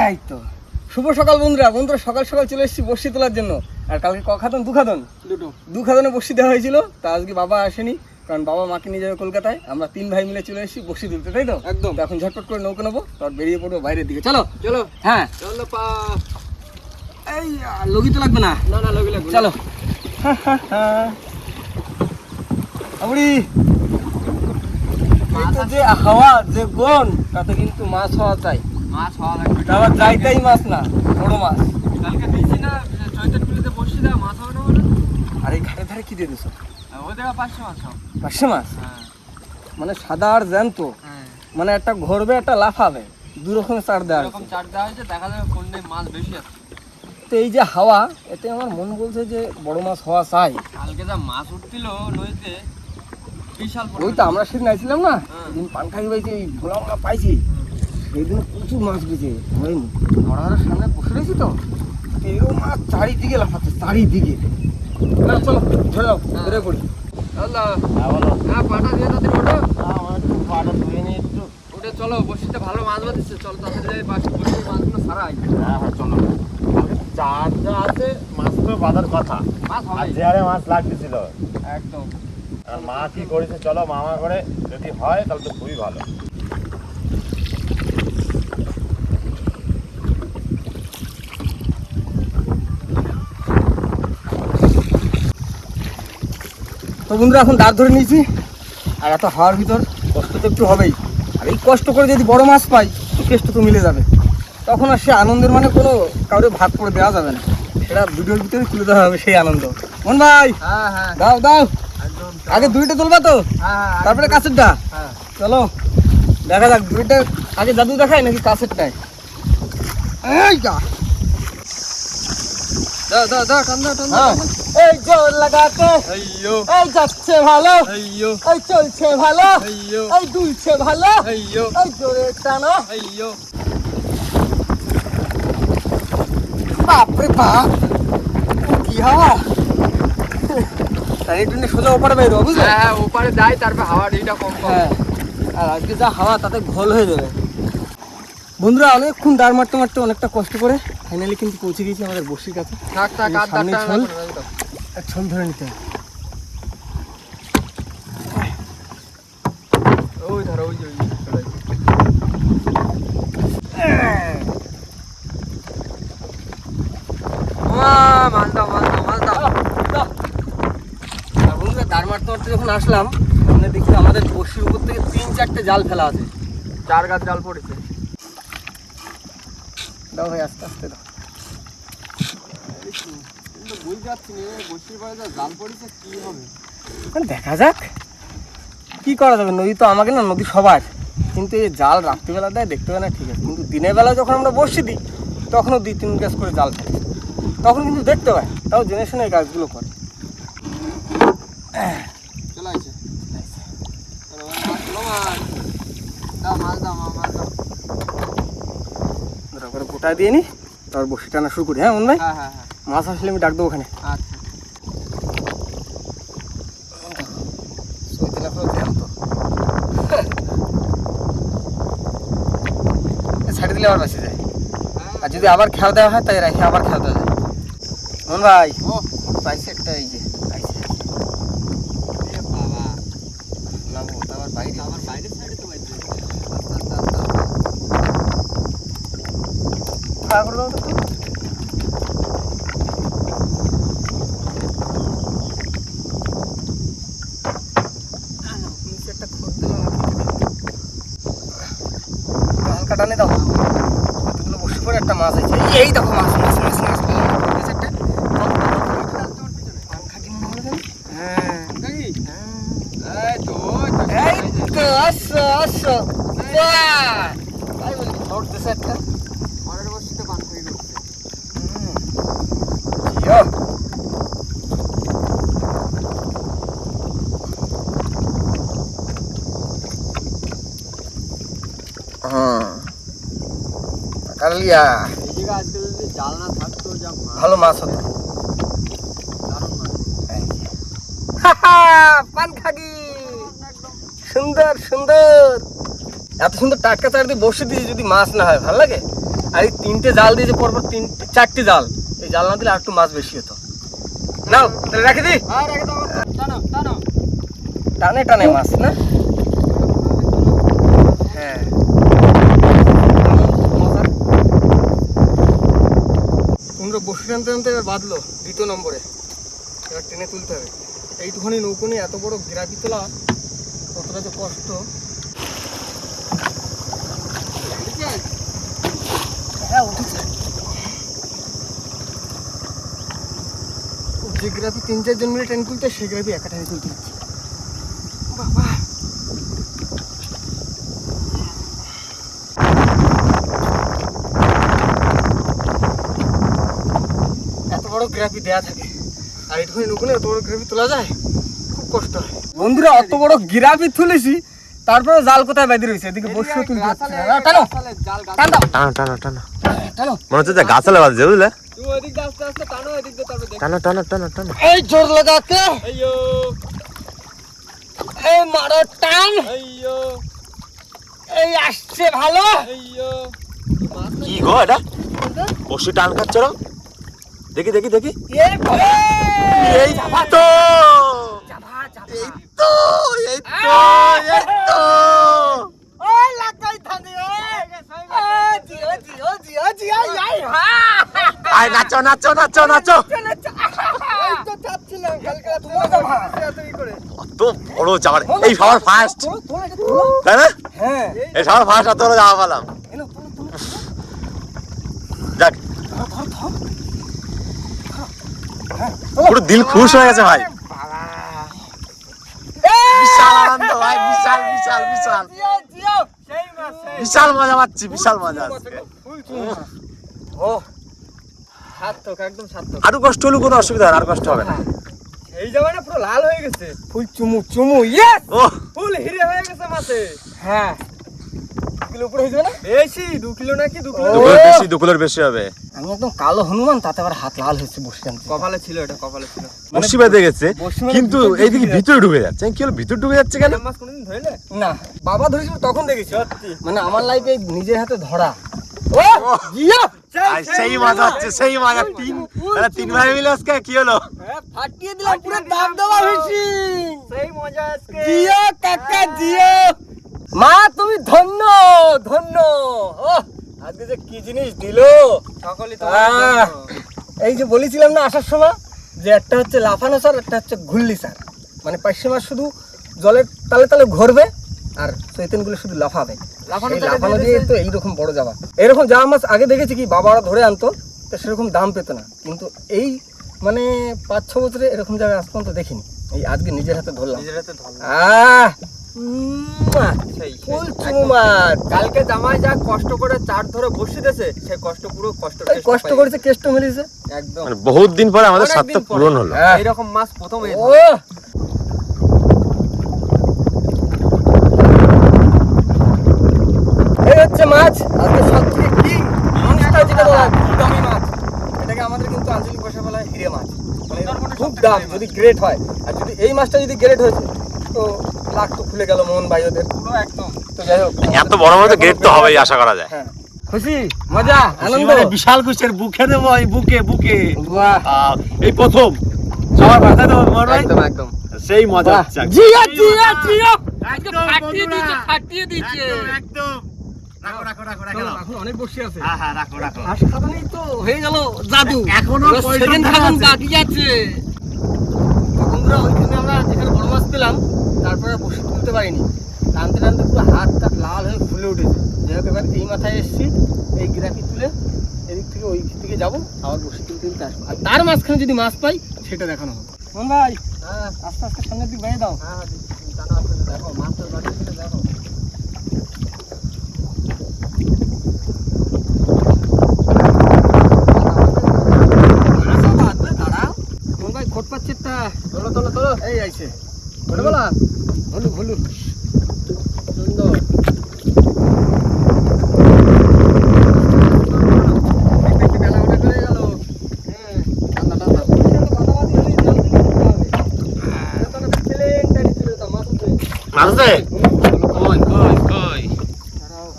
এই তো শুভ সকাল বন্ধুরা সকাল সকাল চলে এসেছি বড়শি তোলার জন্য। আর কালকে খাদন দু খাদনে বড়শি দেওয়া হয়েছিল, তা আজকে বাবা আসেনি, কারণ বাবা মাকে নিয়ে যাবে কলকাতায়। আমরা 3 ভাই মিলে চলে এসেছি বড়শি তুলতে, তাই তো? একদম। এখন ঝটপট করে নৌকা নেবো, তারপর বেরিয়ে পড়বো বাইরের দিকে। চলো চলো। হ্যাঁ চলো এই লগি তো লাগবে না, না লগি লাগবে। চলো। আমরি যে হাওয়া যে গন, তাতে কিন্তু মাছ হওয়া চাই। মাছ হওয়া লাগবে। আবার যাইতেই মাছ না, বড় মাছ। কালকে দিয়েছি না চৈতন্যপুরিতে বসছি না, মাছ হবে না বলে। আর এই ঘাটের ধারে কি দিয়ে দিছো? ওই দেখা 500 মাছ হবে। 500 মাছ? হ্যাঁ মানে সাদা আর জ্যান্ত, হ্যাঁ, মানে একটা ঘরবে একটা লাফাবে, দু রকমের চার দেওয়া এরকম আছে। চার দেওয়া হয়েছে, দেখা যাবে কোনটায় মাছ বেশি আছে। তো এই যে হাওয়া, এতে আমার মন বলছে যে বড় মাছ হওয়া চাই। কালকে যা মাছ উঠছিল নদীতে, বিশাল ওই তো আমরা সেদিন আইছিলাম না, হ্যাঁ। সেদিন পান খাই পাইছি, ভোলা মোলা পাইছি, সেই দিন প্রচুর মাছ পেয়েছে। ওই ঘোড়ার সামনে বসে রয়েছি তো, এরকম মাছ চারিদিকে লাফাচ্ছে, চারিদিকে। না চলো ধরে যাও, হ্যাঁ। ধরে পড়ি। আল্লাহ হ্যাঁ বলো। হ্যাঁ, পাটা দিয়ে তাদের ওটা আমার একটু পাটা ধুয়ে নিয়ে একটু। ওটা চলো, বসিতে ভালো মাছ বাঁধছে, চলো তাড়াতাড়ি যাই, বসির মাছগুলো সারাই। হ্যাঁ চলো। চার যা আছে মাছ তো বাঁধার কথা, মাছ আর হবে যে হারে মাছ লাগতেছিল। একদম। আর মা কি করেছে, চলো মামা করে, যদি হয় তাহলে তো খুবই ভালো। তো বন্ধুরা এখন দাঁড় ধরে নিয়েছি, আর এত হাওয়ার ভিতর কষ্ট তো একটু হবেই। আর এই কষ্ট করে যদি বড় মাছ পাই, টেস্ট তো মিলে যাবে। তখন আর সে আনন্দের মানে কোনো কাউরে ভাগ করে দেওয়া যাবে না, সেটা ভিডিওর ভিতরে তুলে দেওয়া হবে সেই আনন্দ। মন ভাই হ্যাঁ হ্যাঁ দাও দাও, একদম। আগে দুইটা তুলবা তো, হ্যাঁ তারপরে কাছেরটা। হ্যাঁ চলো দেখা যাক, দুইটা আগে জাদু দেখায় নাকি কাছেরটায়। এই যা, দাও দাও দাও, টান দাও টান দাও। হ্যাঁ এই জোর লাগাতে, আইয়ো এই যাচ্ছে ভালো, আইয়ো এই চলছে ভালো, আইয়ো এই দুলছে ভালো, আইয়ো এই জোরে টানো। আইয়ো। বাপরে বাপ, কি হাওয়া! টানি টুনি সোজা ওপারে বেরো, বুঝলে? হ্যাঁ হ্যাঁ, ওপারে যাই, তারপর হাওয়ার এইটা কম কম। হ্যাঁ, আর আজকে যা হাওয়া তাতে ঘোল হয়ে যাবে। বন্ধুরা অনেকক্ষণ দাঁড় মারতে মারতে অনেকটা কষ্ট করে ফাইনালি কিন্তু পৌঁছে গেছি আমাদের বসির কাছে। থাক থাক, আর সামনে দাঁড়টা ঝোল। না করে দাও। আর ছোল ধরে নিতে হবে। ওই ধরো, ওই যে, ওই যে, চলে আসছে। মাছ দাও মাছ দাও মাছ দাও। আর বন্ধুরা দাঁড় মারতে মারতে যখন আসলাম, সামনে দেখছি আমাদের বসির উপর থেকে 3-4টে জাল ফেলা আছে। 4 গাছ জাল পড়েছে। দাও ভাই আস্তে আস্তে দাও। কিন্তু বুঝতে পারছি না, বসির পরে যা জাল পড়েছে কি হবে। মানে দেখা যাক কি করা যাবে। নদী তো আমাকে না, নদী সবার, কিন্তু এই জাল রাত্রিবেলা দেয় দেখতে পাবে না, ঠিক আছে, কিন্তু দিনের বেলা যখন আমরা বসে দিই তখনও 2-3 গাছ করে জাল ফেলে, তখন কিন্তু দেখতে পায়। তাও জেনে শুনে এই কাজগুলো করে। চলে আসছে। চলো মাছ লো, মাছ দাও, মাছ দাও মাছ দাও। ধরো করে গোটায় দিয়ে নি, তারপর বসি টানা শুরু করি। হ্যাঁ মন ভাই, হ্যাঁ হ্যাঁ হ্যাঁ, মাছ আসলে আমি ডাক দেবো ওখানে। আচ্ছা। ছাড়ি দিলে আবার বাঁচে যায়, আর যদি আবার খেয়াল দেওয়া হয় তাই রাখি আবার খেয়াল দেওয়া যায়। মন ভাই ও পাইছে একটা, এই যে পাইছে। এ বাবা, না বলতে আবার বাইরে আমার বাইরের সাইডে তো বাইরে। খাওয়া করে দাও তো। একটা খোঁজ দিলাম, হালকা টানে দাও। কতগুলো বসে পড়ে একটা মাছ আছে, এই দেখো মাছ মাছ মাছ মাছ পেয়েছে একটা। পানখাকি মনে হলো জানি। হ্যাঁ দেখি, হ্যাঁ এই তো এই তো, আসো আসো। বাহ! তাই বলি ধরতেছে একটা। পরের বসিতে বান হয়ে গেছে। জিও। কালিয়া এই জায়গায় আজকে যদি জাল না থাকতো, যা মাছ, ভালো মাছ হতো। দারুণ মাছ। পানখাকি সুন্দর সুন্দর, এত সুন্দর টাটকা চার দিয়ে বসে দিয়ে যদি মাছ না হয় ভালো লাগে। আর এই 3টে জাল দিয়েছে পরপর 4টে জাল, এই জাল না দিলে আর একটু মাছ বেশি হতো। নাও তাহলে রেখে দিই। হ্যাঁ রেখে দাও, টানো টানো। টানে টানে মাছ না? হ্যাঁ কুমড়ো বসে টানতে টানতে এবার বাঁধলো 2 নম্বরে, এবার টেনে তুলতে হবে। এইটুখানি নৌকো নিয়ে এত বড় গ্রাফি তোলা কতটা যে কষ্ট। হ্যাঁ উঠেছে। যে গ্রাফি 3-4 জন মিলে টেনে তুলতে, সেই গ্রাফি একা টেনে তুলতে হচ্ছে। বাবা এত বড় গ্রাফি দেয়া থাকে আর এইটুখানি নৌকো নিয়ে এত বড় গ্রাফি তোলা যায়, খুব কষ্ট হয়। বন্ধুরা অত বড় গ্রাফি তুলেছি, তারপরে জাল কোথায় বেঁধে রয়েছে, এদিকে বসে তুলতে হচ্ছে না। টানো টান দাও, টানো টানো টানো টানো। মনে হচ্ছে যে গাছালে বাজছে বুঝলে। তুই ওদিক দিয়ে আস্তে আস্তে টানো, এদিক দিয়ে তারপর দেখ। টানো টানো টানো টানো এই জোর লাগাতে, আইয়ো এই মারো টান, আইয়ো এই আসছে ভালো। আইয়ো। কি গো এটা বসে টান খাচ্ছে না? দেখি দেখি দেখি এ ভাই এই তো চাপা চাপা, এই তো এই তো এই তো ওই লাগাই থানি, ওই জিও জিও জিও জিও আই হা, আয় নাচো নাচো নাচো নাচো। এই তো চাপছিলাম কালকে তোমাকে ভাই এত কি করে। কত বড় যাবার, এই সবার ফার্স্ট তোলো তোলো এটা তোলো। তাই না? হ্যাঁ এই সবার ফার্স্ট আর তোরা যাওয়া পেলাম। এনো তোলো তোলো যাক ধর ধর ধর। পুরো দিল খুশ হয়ে গেছে ভাই, বাবা বিশাল আনন্দ ভাই, বিশাল বিশাল বিশাল জিও জিও সেই মাছ সেই বিশাল মজা পাচ্ছি, বিশাল মজা আজকে। ফুল চুমা। ও সার্থক, একদম সার্থক। আরো কষ্ট হলো কোনো অসুবিধা আর কষ্ট হবে না। এই জায়গাটা পুরো লাল হয়ে গেছে, ফুল চুমু চুমু, ইয়েস। ও ফুল হিরে হয়ে গেছে মাছে। হ্যাঁ কিলো উপরে হয়ে যাবে না? বেশি 2 কিলো নাকি 2 কিলো। ও। দু কিলোর বেশি হবে। আমি একদম কালো হনুমান, তাতে আবার হাত লাল হয়েছে বসে টানতে। কপালে ছিল, এটা কপালে ছিল। বসি বেঁধে গেছে বড়শি মানে কিন্তু ভিতর এইদিকে ঢুকে ভিতরে ঢুকে যাচ্ছে। কি হলো ভিতরে ঢুকে যাচ্ছে কেন? এরকম মাছ কোনোদিন ধরলে? না বাবা ধরেছিল তখন দেখেছি, সত্যি। মানে আমার লাইফে নিজের হাতে ধরা। ও জিও আর সেই মজা হচ্ছে, সেই মজা। তিন ভাই মিলে আজকে কি হলো? হ্যাঁ ফাটিয়ে দিলাম পুরো দাম দেওয়া হয়েছি। সেই মজা আজকে। জিও কাকা জিও, মা তুমি ধন্য ধন্য। ও আজকে যে কি জিনিস দিলো। সকলই তো আহ, এই যে বলেছিলাম না আসার সময়, যে একটা হচ্ছে লাফানো সার, একটা হচ্ছে ঘুরলি সার। মানে পার্শে মাছ শুধু জলের তালে তালে ঘুরবে আর চৈতনগুলো শুধু লাফাবে। লাফানো এই তালে লাফানো দিয়ে দিয়ে তো এইরকম বড় যাওয়া, এরকম যাওয়া মাছ আগে দেখেছি কি বাবারা ধরে আনতো, তো সেরকম দাম পেতো না। কিন্তু এই মানে 5-6 বছরে এরকম জায়গায় আজ পর্যন্ত দেখিনি। এই আজকে নিজের হাতে ধরলাম। নিজের হাতে ধরলাম। আহ সেই ফুল চুমু মাছ। কালকে জামাই যা কষ্ট করে চার ধরে বসে দিয়েছে, সেই কষ্ট পুরো কষ্ট এই কষ্ট করেছে, কেষ্ট মেরেছে একদম। মানে বহুত দিন পরে আমাদের অনেক সার্থক দিন পরে। পূরণ হলো। হ্যাঁ। এইরকম মাছ প্রথম এই ও এই হচ্ছে মাছ আজকে সবথেকে কিং মাছটা, যেটা বলা হয় খুব দামি মাছ। এটাকে আমাদের কিন্তু আঞ্চলিক ভাষা বলা হয় হিরে মাছ। মানে এর খুব দাম যদি গ্রেট হয়, আর যদি এই মাছটা যদি গ্রেট হয়েছে তো লাখ তো খুলে গেল মোহন ভাই ওদের পুরো একদম। তো যাই হোক এত বড় মতো গ্রেড তো হবেই আশা করা যায়। হ্যাঁ খুশি মজা আনন্দ। বিশাল খুশির বুকে দেবো, এই বুকে বুকে বাহ এই প্রথম সবার মাথায় দেবো মোহন ভাই, একদম একদম। সেই মজা হচ্ছে একদম। জিয়া জিয়া জিয়া ফাটিয়ে দিয়েছে, ফাটিয়ে দিয়েছে। একদম রাখো রাখো রাখো চলো, এখন অনেক বসে আছে। হ্যাঁ হ্যাঁ রাখো রাখো। আর সাধারণই তো হয়ে গেল জাদু, এখনো এবার পয়সা second টাকা খাজন আছে। বাকি আছে। বন্ধুরা ওইখানে আমরা যেখানে বড় মাছ পেলাম, তারপরে বসে তুলতে পারিনি, টানতে টানতে পুরো হাত টাত লাল হয়ে ফুলে উঠেছে। যাই হোক এবার এই মাথায় এসেছি, এই গ্রাফি তুলে এদিক থেকে ওই দিকে যাবো, আবার বসে তুলতে তুলতে আসবো। আর তার মাঝখানে যদি মাছ পাই সেটা দেখানো হবে। মোহন ভাই হ্যাঁ আস্তে আস্তে সামনের দিক বাইরে দাও। হ্যাঁ জানা আছে, দেখো মাছটা বাড়ি থেকে দেখো। মাছও বাঁধবে, দাঁড়াও। মোহন ভাই খোট পাচ্ছে একটা, তোলো তোলো তোলো। এই আইছে বলে বলা হলু হলু সুন্দর। একটু বেলা ওটা করে গেল। হ্যাঁ ঠান্ডা ঠান্ডা। বাদাবাদি হলে জল দিলে দিতে হবে। এটা তো প্লেন টানি ছিল, তা মাছ আছে। মাছ আছে? কই কই কই?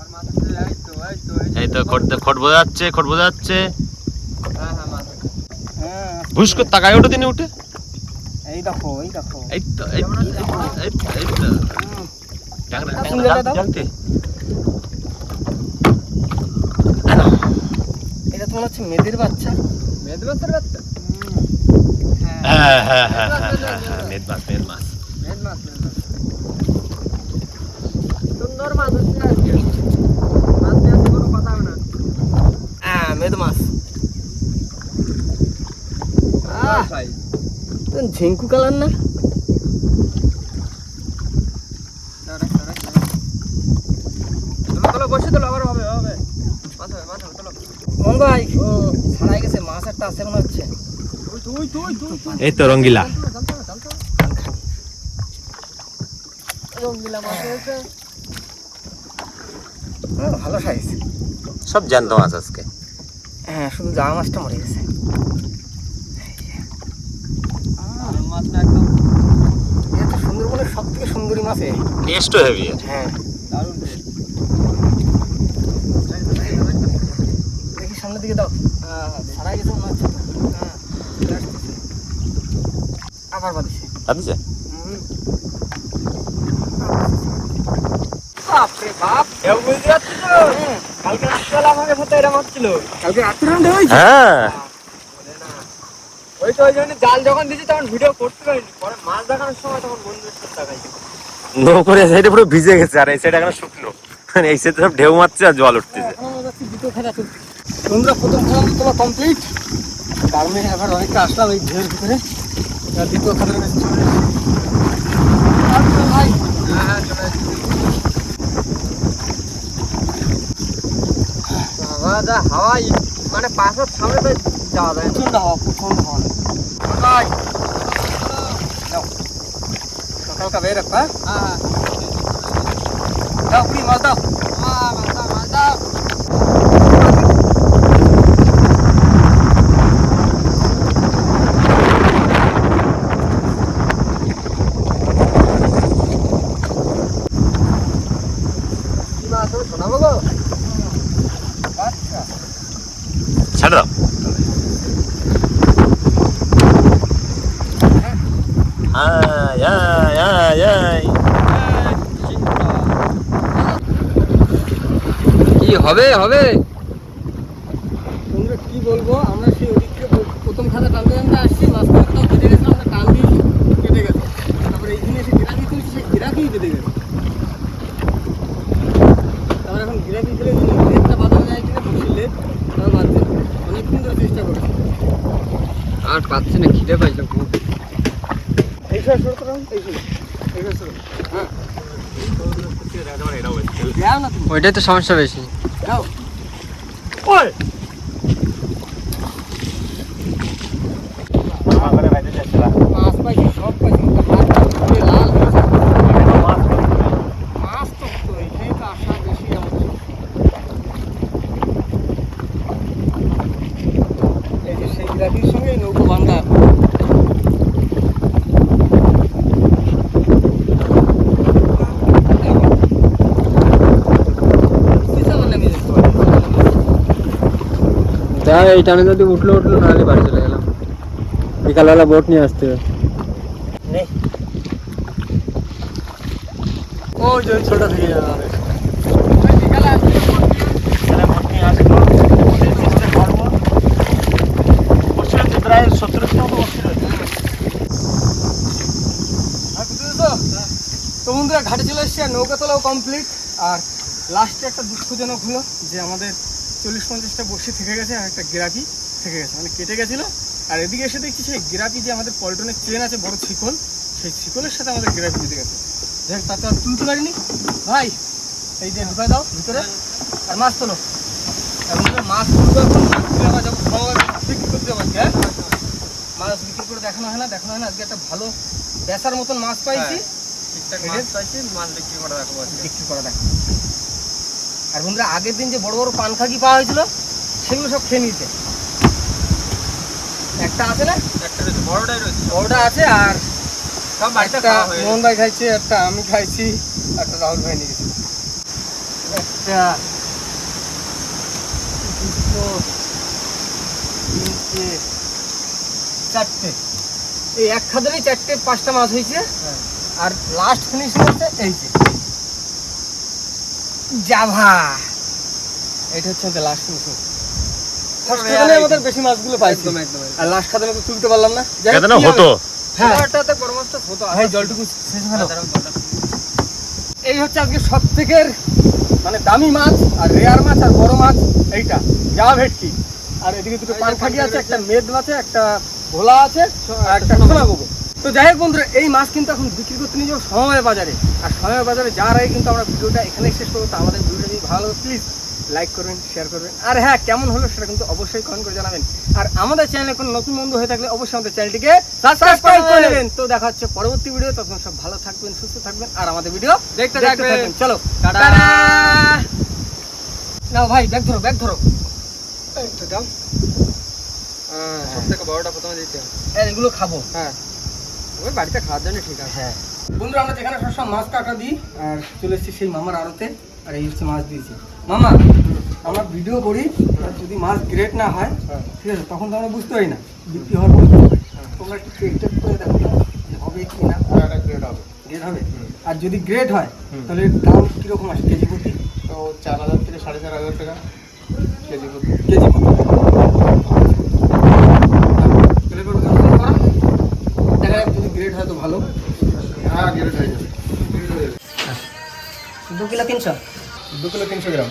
আর মাছ আছে, এই তো এই তো এই এই তো খট বোঝা যাচ্ছে হ্যাঁ হ্যাঁ মাছ আছে। হ্যাঁ ভুস করে তাকায় ওঠে দিনে উঠে এই দেখো এই দেখো এই তো এই তো, এই তো, এই তো হুম, ট্যাংরা কোন ট্যাংরা জায়গায় দাও? জ্বালতে এটা তোমার হচ্ছে মেয়েদের বাচ্চা। মেদবাসের বাচ্চা হ্যাঁ হ্যাঁ হ্যাঁ মেদ মাছ মেদ মাছ মেদ মাছ। সুন্দর মাছ হচ্ছে আজকে। মাছ নিয়ে আসতে কোনো কথা হবে না। হ্যাঁ মেদ মাছ। আহ ঝিঙ্কু কালার না? চলো বসে তোলো আবার হবে হবে মাছ হবে মাছ হবে চলো। মন ভাই ও ছাড়াই গেছে মাছ একটা আছে মনে হচ্ছে। এই তো রঙ্গিলা রঙ্গিলা মাছ হয়েছে। ভালো সাইজ। সব জ্যান্ত মাছ আজকে হ্যাঁ শুধু জামা মাছটা মরে গেছে। মাছটা একদম এটা তো সুন্দরবনের সব থেকে সুন্দরী মাছ এ। টেস্টও হেভি হ্যাঁ দারুণ টেস্ট। দেখি সামনের দিকে দাও। ছাড়াই গেছে মনে হচ্ছে তো। হ্যাঁ চলে আসতেছে। আবার বাঁধিছে। আচ্ছা বাপরে বাপ। কেউ বুঝতে পারছিস তো? কালকে রাত্রিবেলা আমাদের সাথে এরকম হচ্ছিল। কালকে রাত্রে রান্না হয়েছে? হ্যাঁ ওই তো ওই জন্য জাল যখন দিয়েছি তখন ভিডিও করতে পারিনি। পরে মাছ দেখানোর সময় তখন বন্ধুদের সাথে দেখাইছি। নো করে সাইডে পুরো ভিজে গেছে আর এই সাইডে এখন শুকনো মানে এই সাইডে সব ঢেউ মারছে আর জল উঠতেছে এখন আমরা যাচ্ছি দ্বিতীয় খেলা চলছে। তোমরা প্রথম খেলা তোমার কমপ্লিট। তারপরে এবার অনেকটা আসলাম এই ঢেউয়ের ভিতরে। এবার দ্বিতীয় খেলার কাছে চলে এসেছি। আর তো ভাই হ্যাঁ চলে এসেছি। বাবা যা হাওয়া মানে পাশের সামনে তো যাওয়া যায় না। প্রচন্ড হাওয়া প্রচন্ড হাওয়া। ভাই যাও সকালকা বের রাখো। হ্যাঁ হ্যাঁ দাও পুরি মাছ দাও। হ্যাঁ মাছ দাও মাছ দাও। কি মাছ হবে শোনাবো গো? আচ্ছা ছেড়ে দাও আয় আয় আয় আয় কি হবে হবে? তোমরা কি বলবো, আমরা সেই ওদিক থেকে প্রথম খাতা টানতে টানতে আসছি, মাঝখানে কেটে গেছে, আমরা টান দিয়েছি কেটে গেছে, তারপরে এইখানে এসে গিরাকি তুলছি, সেই গিরাকিই কেটে গেছে। তারপরে এখন গিরাকি ফেলে লেটটা বাঁধানো যায় কিনা খুশি লেট তাও বাঁধতে অনেকক্ষণ ধরে চেষ্টা করছি। আর পাচ্ছি না, খিদে পাইলাম খুব। এই সব সরো তো, এই সব সরো। হ্যাঁ যাও না তুমি, ওইটাই তো সমস্যা বেশি। যাও। ওই মাছ পাইছি, সব পাইছি, হাত পুরো লাল হয়েছে। মাছ তো তো এখানে তো আসা বেশি আমাদের। এই যে সেই গিরাকির সঙ্গে এই নৌকো বান্ধা। তাই এই টানে যদি উঠলো নাহলে বাড়ি চলে গেলাম। বিকালবেলা বোট নিয়ে আসতে হবে। নেই ওই যে ছোট থেকে যাবে আমাদের। বিকালে আসবে প্রায় 70 মতো বসছিল। তো বন্ধুরা ঘাটে চলে এসেছি আর নৌকা তোলাও কমপ্লিট। আর লাস্টে একটা দুঃখজনক হলো যে আমাদের 40-50টা বড়শি থেকে গেছে আর একটা গিরাপি থেকে গেছে, মানে কেটে গেছিলো। আর এদিকে এসে দেখছি সেই গিরাপি যে আমাদের পল্টনের চেন আছে বড় ছিকল, সেই ছিকলের সাথে আমাদের গিরাপি দিতে গেছে। দেখ তা তো আর তুলতে পারিনি ভাই, এই যে ঢুকাই দাও ভিতরে আর মাছ তোলো। আর বন্ধুরা মাছ তুলবো এখন, মাছ তুলে আবার যাবো খাওয়া বিক্রি করতে যাবো। হ্যাঁ মাছ বিক্রি করে দেখানো হয় না আজকে একটা ভালো বেচার মতন মাছ পাইছি। ঠিকঠাক মাছ পাইছি, মাছ বিক্রি করে রাখবো আজকে। বিক্রি করা দেখো। আর বন্ধুরা আগের দিন যে বড় বড় পানখাকি পাওয়া হয়েছিল সেগুলো সব খেয়ে নিয়েছে। একটা আছে না, একটা রয়েছে, বড়টাই রয়েছে। বড়টা আছে আর সব বাড়িতে একটা খাওয়া হয়ে মোহন ভাই খাইছে, একটা আমি খাইছি, একটা রাহুল ভাই নিয়ে গেছে। একটা চারটে, এই এক খাদেরই 4-5টা মাছ হয়েছে। আর লাস্ট ফিনিশিং হচ্ছে এই যে জাভা, এটা হচ্ছে আমাদের লাস্ট ফিনিশিং। ফার্স্ট খাদানে আমাদের বেশি মাছগুলো পাইছি, একদম একদম আর লাস্ট খাদানে তো তুলতে পারলাম না। যাই হোক, কেন কি হতো হবে? হ্যাঁ ওটাতে বড় মাছটা ছোট ভাই জলটুকু শেষ হলো। এই হচ্ছে আজকে সব থেকে মানে দামি মাছ আর রেয়ার মাছ আর বড় মাছ এইটা জাভা ভেটকি। আর এদিকে দুটো পানখাগি আছে, একটা মেদ আছে, একটা ভোলা আছে, আর একটা সোনা গোবো। তো যাই হোক বন্ধুরা, এই মাছ কিন্তু এখন বিক্রি করতে নিয়ে যাবো সময় বাজারে। আর সময় বাজারে যাওয়ার আগে কিন্তু আমরা ভিডিওটা এখানেই শেষ করবো। তো আমাদের ভিডিওটা যদি ভালো লাগে প্লিজ লাইক করবেন, শেয়ার করবেন, আর হ্যাঁ কেমন হলো সেটা কিন্তু অবশ্যই কমেন্ট করে জানাবেন। আর আমাদের চ্যানেলে কোনো নতুন বন্ধু হয়ে থাকলে অবশ্যই আমাদের চ্যানেলটিকে সাবস্ক্রাইব করে নেবেন। তো দেখা হচ্ছে পরবর্তী ভিডিও, তখন সব ভালো থাকবেন, সুস্থ থাকবেন, আর আমাদের ভিডিও দেখতে দেখতে থাকবেন। থাকবেন। চলো টাটা। টাটা। নাও ভাই ব্যাগ ধরো, ব্যাগ ধরো। সব থেকে বড়টা প্রথমে দিতে হবে। আর এগুলো খাবো। হ্যাঁ, ওই বাড়িতে খাওয়ার জন্য ঠিক আছে। হ্যাঁ বন্ধুরা, আমরা যেখানে সবসময় মাছ কাটা দিই, আর চলে এসেছি সেই মামার আড়তে। আর এই হচ্ছে মাছ দিয়েছি। মামা, আমরা ভিডিও করি, আর যদি মাছ গ্রেড না হয় ঠিক আছে, তখন তো আমরা বুঝতে পারি না বিক্রি হওয়ার পর কি হবে। তোমরা একটু চেক টেক করে দেখো তো যে হবে কি না। গ্রেড হবে। গ্রেড হবে, আর যদি গ্রেড হয় তাহলে দাম কিরকম আসে কেজি প্রতি? তো 4,000 থেকে 4,500 টাকা কেজি প্রতি। কেজি প্রতি তাহলে এবার ওটা করা। দেখা যাক যদি গ্রেড হয় তো ভালো। হ্যাঁ, গ্রেড হয়ে যাবে। 2 কিলো 300 গ্রাম।